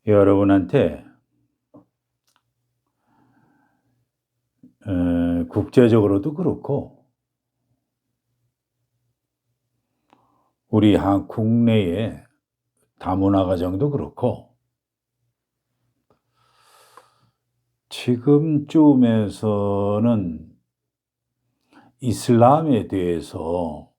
여러분한테 국제적으로도 그렇고 우리 국내의 다문화 가정도 그렇고 지금쯤에서는 이슬람에 대해서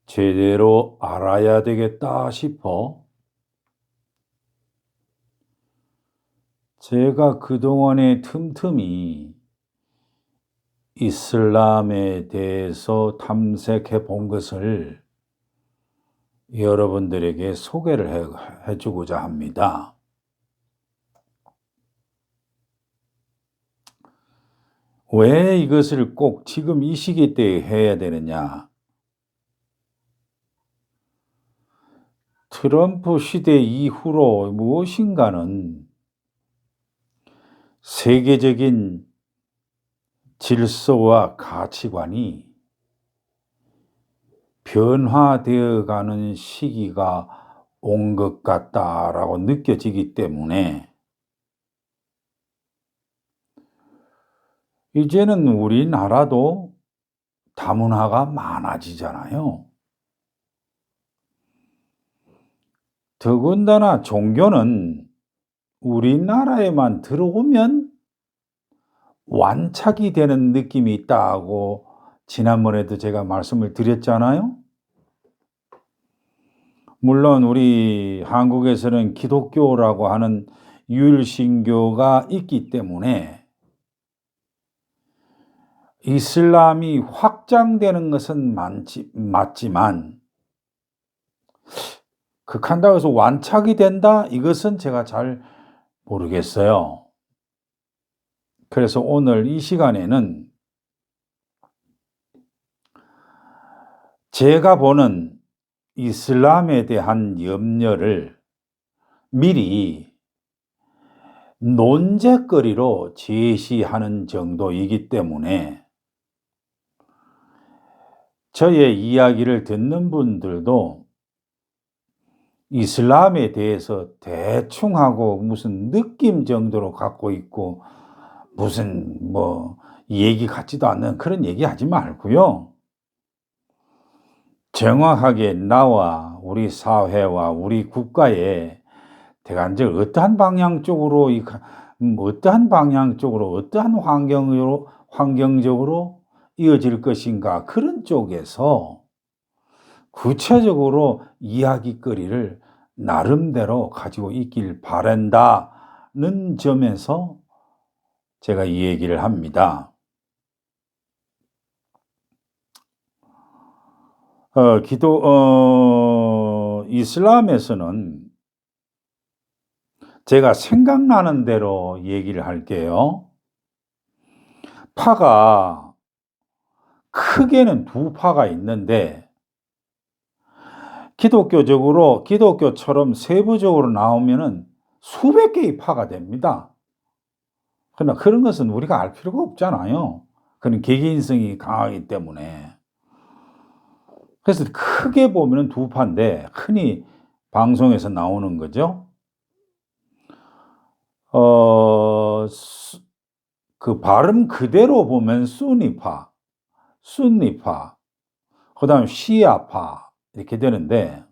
제대로 알아야 되겠다 싶어 제가 그동안에 틈틈이 이슬람에 대해서 탐색해 본 것을 여러분들에게 소개를 해주고자 합니다. 왜 이것을 꼭 지금 이 시기 때 해야 되느냐? 트럼프 시대 이후로 무엇인가는 세계적인 질서와 가치관이 변화되어 가는 시기가 온 것 같다라고 느껴지기 때문에 이제는 우리나라도 다문화가 많아지잖아요. 더군다나 종교는 우리나라에만 들어오면 완착이 되는 느낌이 있다고 지난번에도 제가 말씀을 드렸잖아요. 물론 우리 한국에서는 기독교라고 하는 유일신교가 있기 때문에 이슬람이 확장되는 것은 맞지만 극한다고 해서 완착이 된다? 이것은 제가 잘 모르겠어요. 그래서 오늘 이 시간에는 제가 보는 이슬람에 대한 염려를 미리 논쟁거리로 제시하는 정도이기 때문에 저의 이야기를 듣는 분들도 이슬람에 대해서 대충 하고 무슨 느낌 정도로 갖고 있고 무슨 얘기 같지도 않는 그런 얘기 하지 말고요. 정확하게 나와 우리 사회와 우리 국가의 대간적 어떠한 방향 쪽으로 어떠한 환경적으로 이어질 것인가 그런 쪽에서 구체적으로 이야기거리를 나름대로 가지고 있길 바란다는 점에서 제가 이 얘기를 합니다. 이슬람에서는 제가 생각나는 대로 얘기를 할게요. 파가 크게는 두 파가 있는데 기독교처럼 세부적으로 나오면은 수백 개의 파가 됩니다. 그러나 그런 것은 우리가 알 필요가 없잖아요. 그런 개개인성이 강하기 때문에. 그래서 크게 보면은 두 파인데 흔히 방송에서 나오는 거죠. 그 발음 그대로 보면 순니파, 그다음에 시아파 이렇게 되는데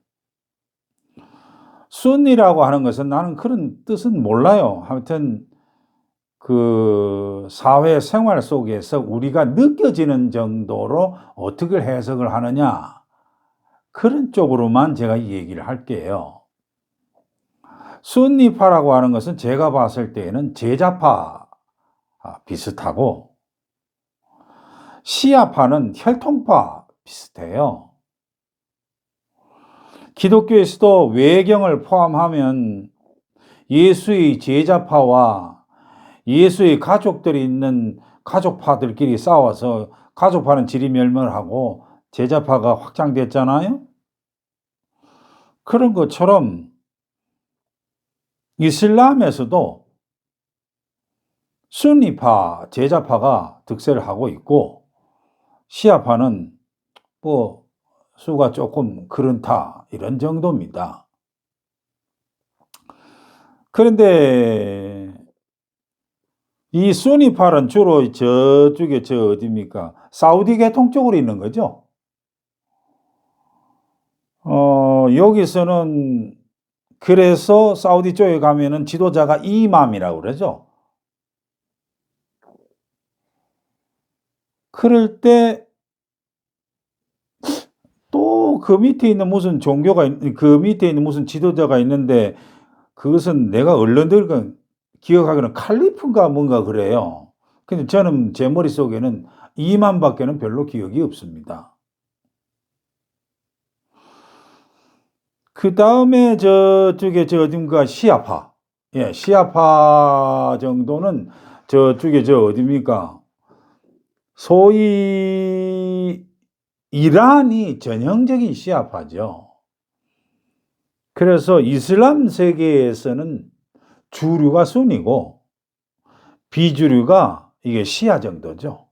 순니라고 하는 것은 나는 그런 뜻은 몰라요. 아무튼 그 사회 생활 속에서 우리가 느껴지는 정도로 어떻게 해석을 하느냐 그런 쪽으로만 제가 이 얘기를 할게요. 순니파라고 하는 것은 제가 봤을 때에는 제자파 비슷하고 시아파는 혈통파 비슷해요. 기독교에서도 외경을 포함하면 예수의 제자파와 예수의 가족들이 있는 가족파들끼리 싸워서 가족파는 지리멸멸 하고 제자파가 확장됐잖아요. 그런 것처럼 이슬람에서도 순니파, 제자파가 득세를 하고 있고 시아파는 수가 조금 그렇다 이런 정도입니다. 그런데 이 수니팔은 주로 저쪽에 어디입니까? 사우디 계통 쪽으로 있는 거죠. 여기서는 그래서 사우디 쪽에 가면은 지도자가 이맘이라고 그러죠. 그럴 때 또 그 밑에 있는 무슨 종교가 그 밑에 있는 무슨 지도자가 있는데 그것은 내가 얼른들 기억하기로는 칼리프인가 뭔가 그래요. 근데 저는 제 머릿속에는 이맘밖에는 별로 기억이 없습니다. 그다음에 저쪽에 어딘가 시아파. 예, 시아파 정도는 저쪽에 어디입니까? 소위 이란이 전형적인 시아파죠. 그래서 이슬람 세계에서는 주류가 순이고 비주류가 이게 시아 정도죠.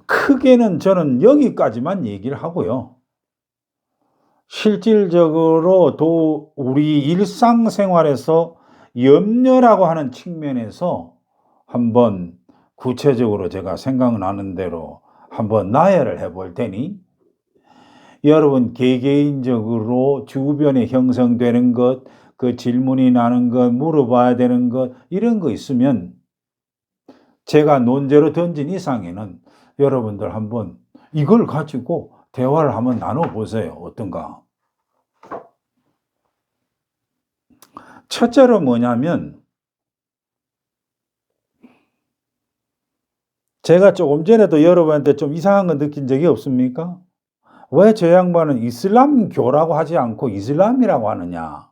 크게는 저는 여기까지만 얘기를 하고요. 실질적으로 우리 일상생활에서 염려라고 하는 측면에서 한번 구체적으로 제가 생각나는 대로 한번 나열을 해볼 테니 여러분 개개인적으로 주변에 형성되는 것, 그 질문이 나는 것, 물어봐야 되는 것 이런 거 있으면 제가 논제로 던진 이상에는 여러분들 한번 이걸 가지고 대화를 한번 나눠보세요. 어떤가? 첫째로 뭐냐면 제가 조금 전에도 여러분한테 좀 이상한 거 느낀 적이 없습니까? 왜 저 양반은 이슬람교라고 하지 않고 이슬람이라고 하느냐?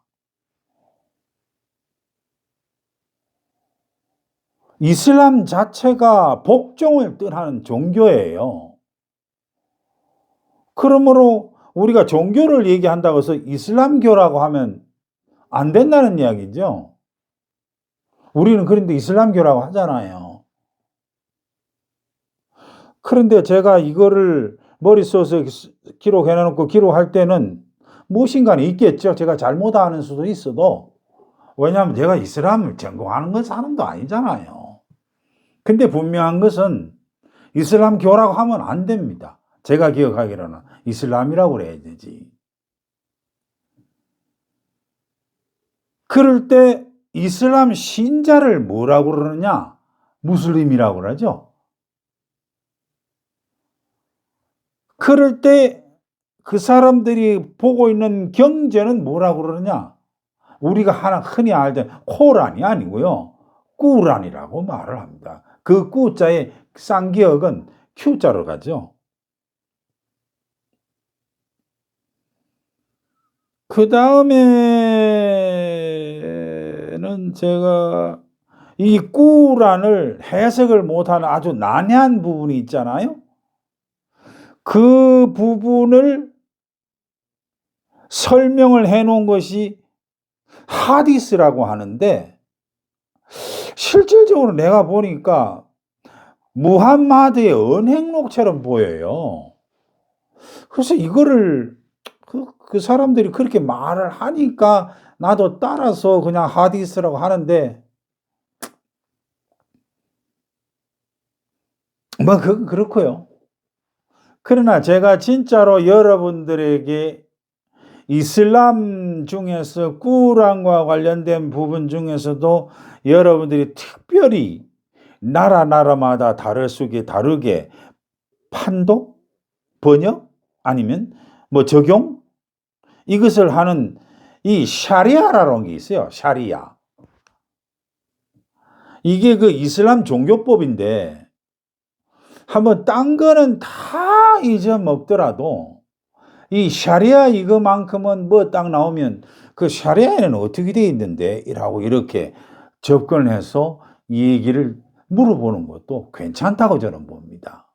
이슬람 자체가 복종을 뜻하는 종교예요. 그러므로 우리가 종교를 얘기한다고 해서 이슬람교라고 하면 안 된다는 이야기죠. 우리는 그런데 이슬람교라고 하잖아요. 그런데 제가 이거를 머릿속에 기록해 놓고 기록할 때는 무엇인가는 있겠죠. 제가 잘못 아는 수도 있어도. 왜냐하면 제가 이슬람을 전공하는 건 사람도 아니잖아요. 근데 분명한 것은 이슬람교라고 하면 안 됩니다. 제가 기억하기로는 이슬람이라고 그래야 되지. 그럴 때 이슬람 신자를 뭐라고 그러느냐? 무슬림이라고 그러죠. 그럴 때 그 사람들이 보고 있는 경전은 뭐라고 그러느냐? 우리가 하나 흔히 알던 코란이 아니고요. 꾸란이라고 말을 합니다. 그 꾸자의 쌍기역은 Q자로 가죠. 그 다음에는 제가 이 꾸란을 해석을 못하는 아주 난해한 부분이 있잖아요. 그 부분을 설명을 해 놓은 것이 하디스라고 하는데 실질적으로 내가 보니까 무함마드의 언행록처럼 보여요. 그래서 이거를 그 사람들이 그렇게 말을 하니까 나도 따라서 그냥 하디스라고 하는데 뭐 그렇고요. 그러나 제가 진짜로 여러분들에게 이슬람 중에서 꾸란과 관련된 부분 중에서도 여러분들이 특별히 나라마다 다르게 판독, 번역 아니면 뭐 적용 이것을 하는 이 샤리아라는 게 있어요. 샤리아. 이게 그 이슬람 종교법인데 한번 딴 거는 다 잊어먹더라도 이 샤리아 이거만큼은 뭐 딱 나오면 그 샤리아에는 어떻게 돼 있는데? 라고 이렇게 접근을 해서 이 얘기를 물어보는 것도 괜찮다고 저는 봅니다.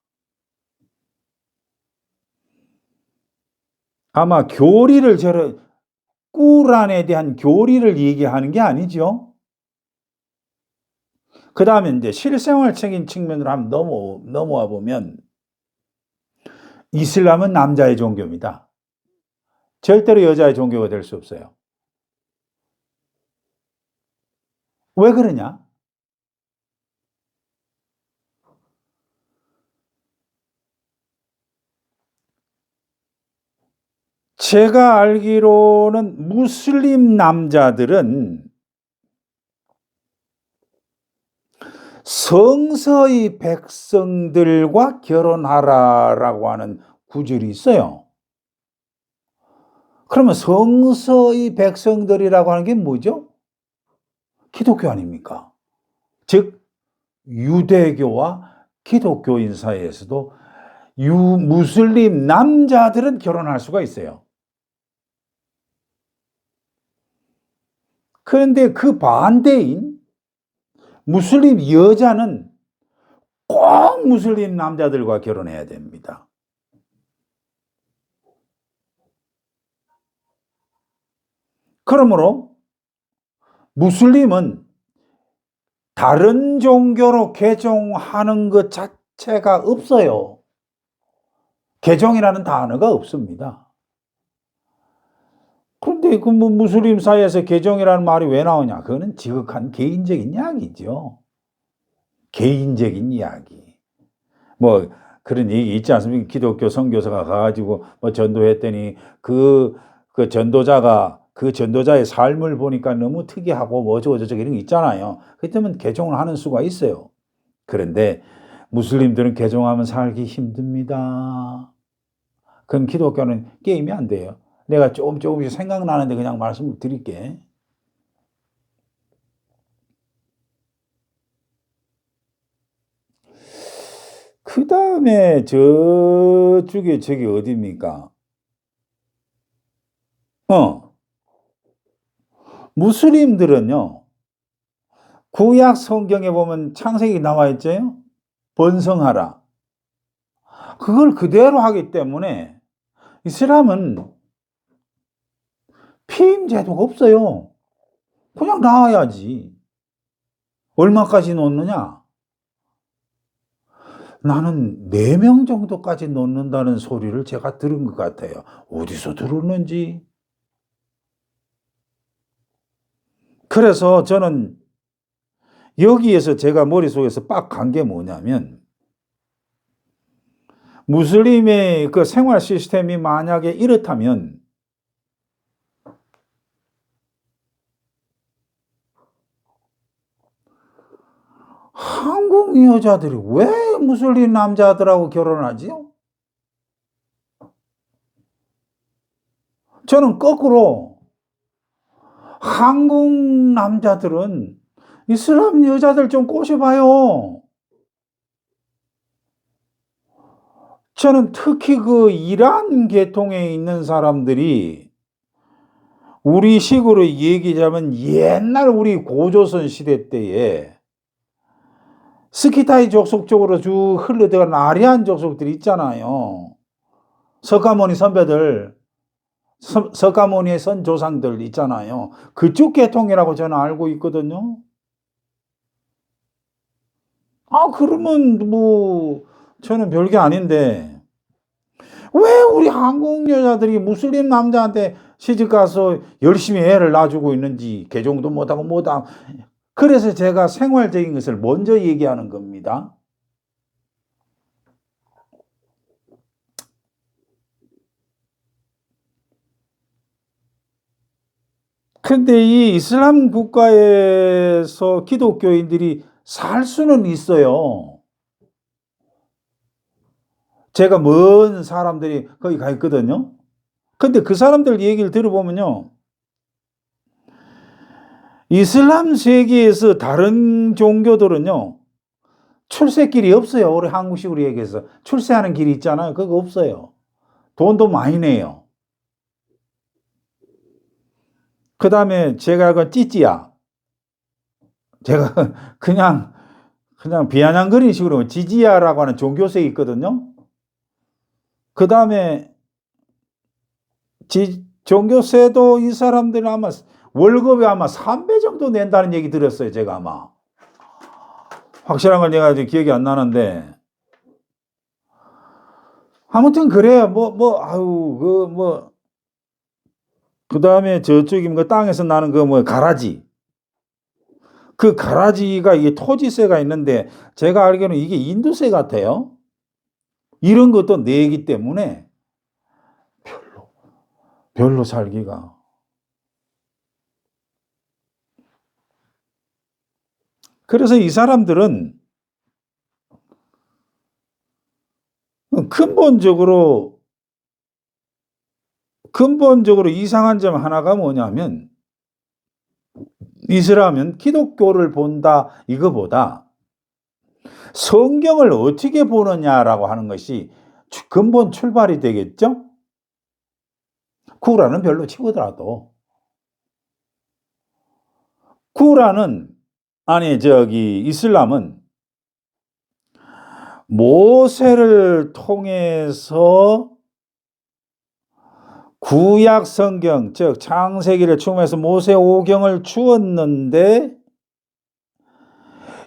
아마 교리를 꾸란에 대한 교리를 얘기하는 게 아니죠. 그 다음에 이제 실생활적인 측면으로 한번 넘어와 보면 이슬람은 남자의 종교입니다. 절대로 여자의 종교가 될 수 없어요. 왜 그러냐? 제가 알기로는 무슬림 남자들은 성서의 백성들과 결혼하라라고 하는 구절이 있어요. 그러면 성서의 백성들이라고 하는 게 뭐죠? 기독교 아닙니까? 즉 유대교와 기독교인 사이에서도 무슬림 남자들은 결혼할 수가 있어요. 그런데 그 반대인 무슬림 여자는 꼭 무슬림 남자들과 결혼해야 됩니다. 그러므로 무슬림은 다른 종교로 개종하는 것 자체가 없어요. 개종이라는 단어가 없습니다. 그런데 그 무슬림 사이에서 개종이라는 말이 왜 나오냐? 그거는 지극한 개인적인 이야기죠. 개인적인 이야기. 뭐 그런 얘기 있지 않습니까? 기독교 선교사가 가가지고 뭐 전도했더니 그 전도자가 그 전도자의 삶을 보니까 너무 특이하고 뭐 어쩌고저쩌고 이런 거 있잖아요. 그렇다면 개종을 하는 수가 있어요. 그런데 무슬림들은 개종하면 살기 힘듭니다. 그럼 기독교는 게임이 안 돼요. 내가 조금씩 생각나는데 그냥 말씀을 드릴게. 그 다음에 저쪽에 저기 어디입니까? 무슬림들은요, 구약 성경에 보면 창세기 나와 있죠? 번성하라. 그걸 그대로 하기 때문에 이슬람은 피임 제도가 없어요. 그냥 낳아야지. 얼마까지 놓느냐? 나는 4명 정도까지 놓는다는 소리를 제가 들은 것 같아요. 어디서 들었는지. 그래서 저는 여기에서 제가 머릿속에서 빡 간 게 뭐냐면, 무슬림의 그 생활 시스템이 만약에 이렇다면 한국 여자들이 왜 무슬림 남자들하고 결혼하지요? 저는 거꾸로 한국 남자들은 이슬람 여자들 좀 꼬셔봐요. 저는 특히 그 이란 계통에 있는 사람들이 우리 식으로 얘기하자면 옛날 우리 고조선 시대 때에 스키타이 족속 쪽으로 쭉 흘러들어간 아리안 족속들이 있잖아요. 석가모니 선배들, 석가모니의 선조상들 있잖아요. 그쪽 계통이라고 저는 알고 있거든요. 그러면 뭐 저는 별게 아닌데 왜 우리 한국 여자들이 무슬림 남자한테 시집가서 열심히 애를 낳아주고 있는지 개종도 못하고 못하고. 그래서 제가 생활적인 것을 먼저 얘기하는 겁니다. 그런데 이 이슬람 국가에서 기독교인들이 살 수는 있어요. 제가 먼 사람들이 거기 가 있거든요. 근데 그 사람들 얘기를 들어보면요, 이슬람 세계에서 다른 종교들은요, 출세길이 없어요. 우리 한국식으로 얘기해서 출세하는 길이 있잖아요. 그거 없어요. 돈도 많이 내요. 그 다음에 제가 알고 찌찌야. 제가 그냥 비아냥거리는 식으로 지지야라고 하는 종교색이 있거든요. 그 다음에 종교세도 이 사람들은 아마 월급에 아마 3배 정도 낸다는 얘기 들었어요. 제가 아마. 확실한 걸 내가 이제 기억이 안 나는데. 아무튼 그래요. 그 다음에 저쪽입니다. 땅에서 나는 가라지. 그 가라지가 이게 토지세가 있는데 제가 알기로는 이게 인도세 같아요. 이런 것도 내기 때문에 별로 살기가. 그래서 이 사람들은 근본적으로 이상한 점 하나가 뭐냐면, 이슬람은 기독교를 본다 이거보다 성경을 어떻게 보느냐라고 하는 것이 근본 출발이 되겠죠? 쿠란은 별로 치고더라도. 이슬람은 모세를 통해서 구약 성경, 즉 창세기를 충분해서 모세 오경을 주었는데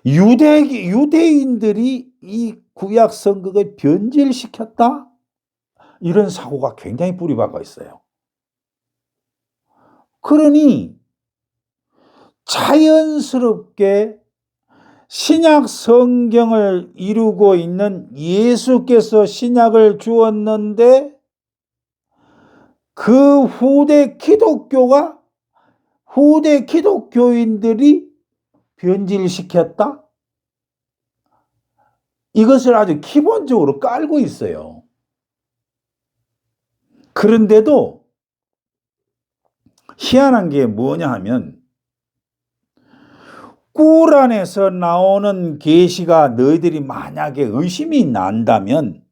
유대인들이 이 구약 성경을 변질시켰다? 이런 사고가 굉장히 뿌리박아 있어요. 그러니 자연스럽게 신약 성경을 이루고 있는 예수께서 신약을 주었는데 그 후대 기독교인들이 변질시켰다? 이것을 아주 기본적으로 깔고 있어요. 그런데도 희한한 게 뭐냐 하면, 꾸란에서 나오는 계시가 너희들이 만약에 의심이 난다면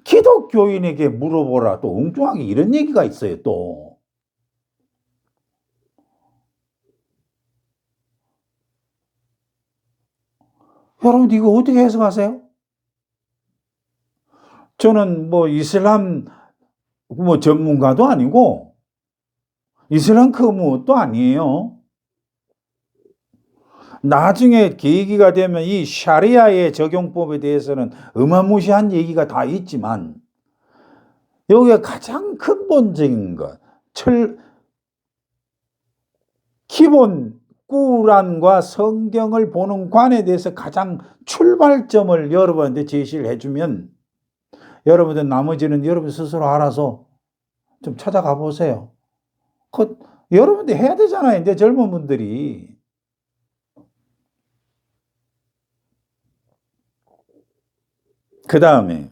기독교인에게 물어보라. 또 엉뚱하게 이런 얘기가 있어요. 또 여러분 이거 어떻게 해석하세요? 저는 이슬람 전문가도 아니고 이슬람 그것도 아니에요. 나중에 계기가 되면 이 샤리아의 적용법에 대해서는 어마무시한 얘기가 다 있지만, 여기가 가장 근본적인 것, 기본 꾸란과 성경을 보는 관에 대해서 가장 출발점을 여러분한테 제시를 해주면 여러분들 나머지는 여러분 스스로 알아서 좀 찾아가 보세요. 여러분들 해야 되잖아요. 이제 젊은 분들이. 그 다음에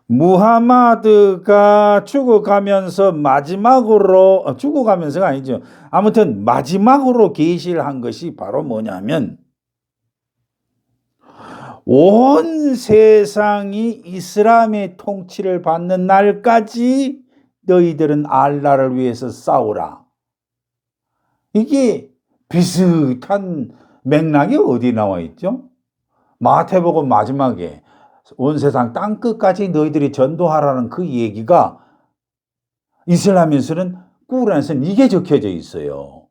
무하마드가 죽어가면서가 아니죠. 아무튼 마지막으로 계시를 한 것이 바로 뭐냐면, 온 세상이 이슬람의 통치를 받는 날까지 너희들은 알라를 위해서 싸우라. 이게 비슷한 맥락이 어디 나와 있죠? 마태복음 마지막에 온 세상 땅 끝까지 너희들이 전도하라는 그 얘기가 이슬람에서는, 꾸란에서는 이게 적혀져 있어요.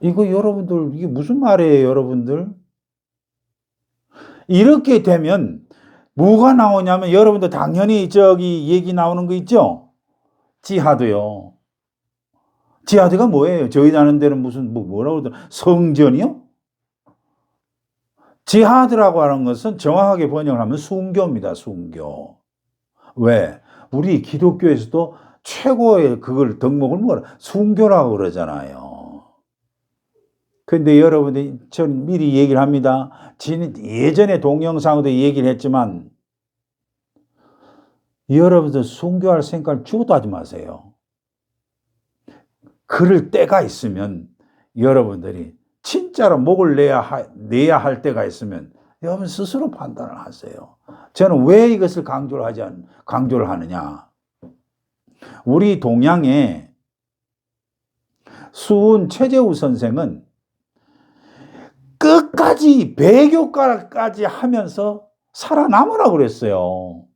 이거 여러분들 이게 무슨 말이에요, 여러분들? 이렇게 되면 뭐가 나오냐면, 여러분들 당연히 얘기 나오는 거 있죠? 지하드요. 지하드가 뭐예요? 저희 아는 데는 무슨 뭐라고 그러더라? 성전이요? 지하드라고 하는 것은 정확하게 번역을 하면 순교입니다. 순교. 왜? 우리 기독교에서도 최고의 그걸 덕목을 순교라고 그러잖아요. 근데 여러분들, 전 미리 얘기를 합니다. 예전에 동영상으로도 얘기를 했지만, 여러분들 순교할 생각을 죽어도 하지 마세요. 그럴 때가 있으면 여러분들이 진짜로 목을 내야 할 때가 있으면 여러분 스스로 판단을 하세요. 저는 왜 이것을 강조를 하느냐. 우리 동양의 수훈 최재우 선생은 끝까지 배교까지 하면서 살아남으라고 그랬어요.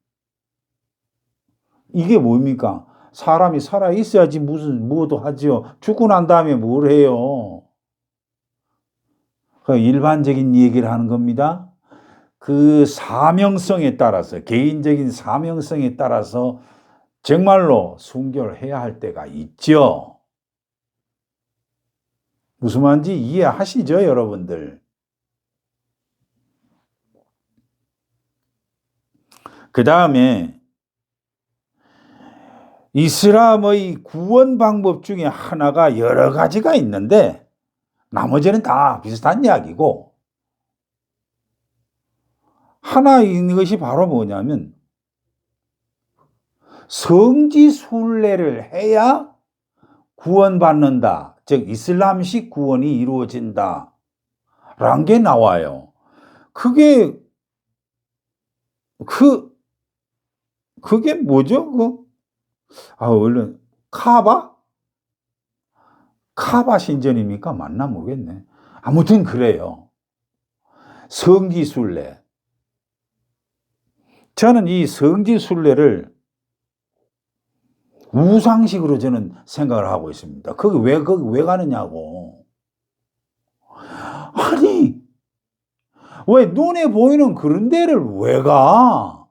이게 뭡니까? 사람이 살아있어야지 뭐도 하지요. 죽고 난 다음에 뭘 해요? 일반적인 얘기를 하는 겁니다. 그 사명성에 따라서, 개인적인 사명성에 따라서 정말로 순교를 해야 할 때가 있죠. 무슨 말인지 이해하시죠, 여러분들? 그 다음에 이슬람의 구원 방법 중에 하나가 여러 가지가 있는데 나머지는 다 비슷한 이야기고, 하나 있는 것이 바로 뭐냐면 성지순례를 해야 구원받는다. 즉 이슬람식 구원이 이루어진다 라는 게 나와요. 그게 뭐죠? 얼른 카바 신전입니까? 맞나 모르겠네. 아무튼 그래요. 성지순례. 저는 이 성지순례를 우상식으로 저는 생각을 하고 있습니다. 거기 왜 가느냐고. 아니, 왜 눈에 보이는 그런 데를 왜 가?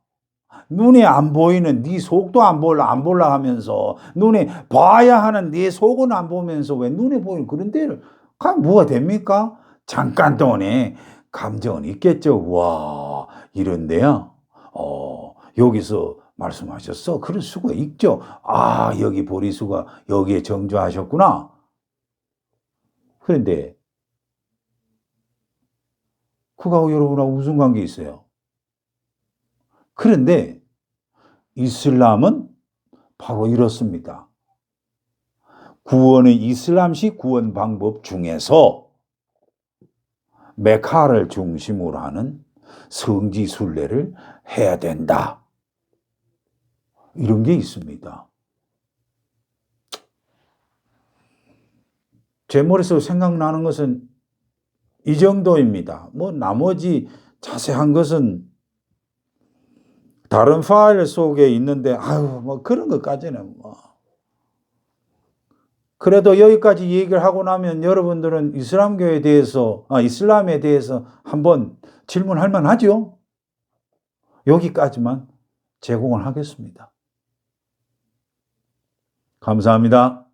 눈에 안 보이는 네 속도 안 볼라 하면서, 눈에 봐야 하는 네 속은 안 보면서 왜 눈에 보이는 그런 데를 가면 뭐가 됩니까? 잠깐 동안에 감정은 있겠죠. 와, 이런데요. 여기서 말씀하셨어. 그럴 수가 있죠. 아, 여기 보리수가 여기에 정주하셨구나. 그런데 그거하고 여러분하고 무슨 관계 있어요? 그런데 이슬람은 바로 이렇습니다. 구원의 이슬람식 구원 방법 중에서 메카를 중심으로 하는 성지순례를 해야 된다. 이런 게 있습니다. 제 머릿속에 생각나는 것은 이 정도입니다. 나머지 자세한 것은 다른 파일 속에 있는데, 그런 것까지는 그래도 여기까지 얘기를 하고 나면 여러분들은 이슬람에 대해서 한번 질문할 만하죠? 여기까지만 제공을 하겠습니다. 감사합니다.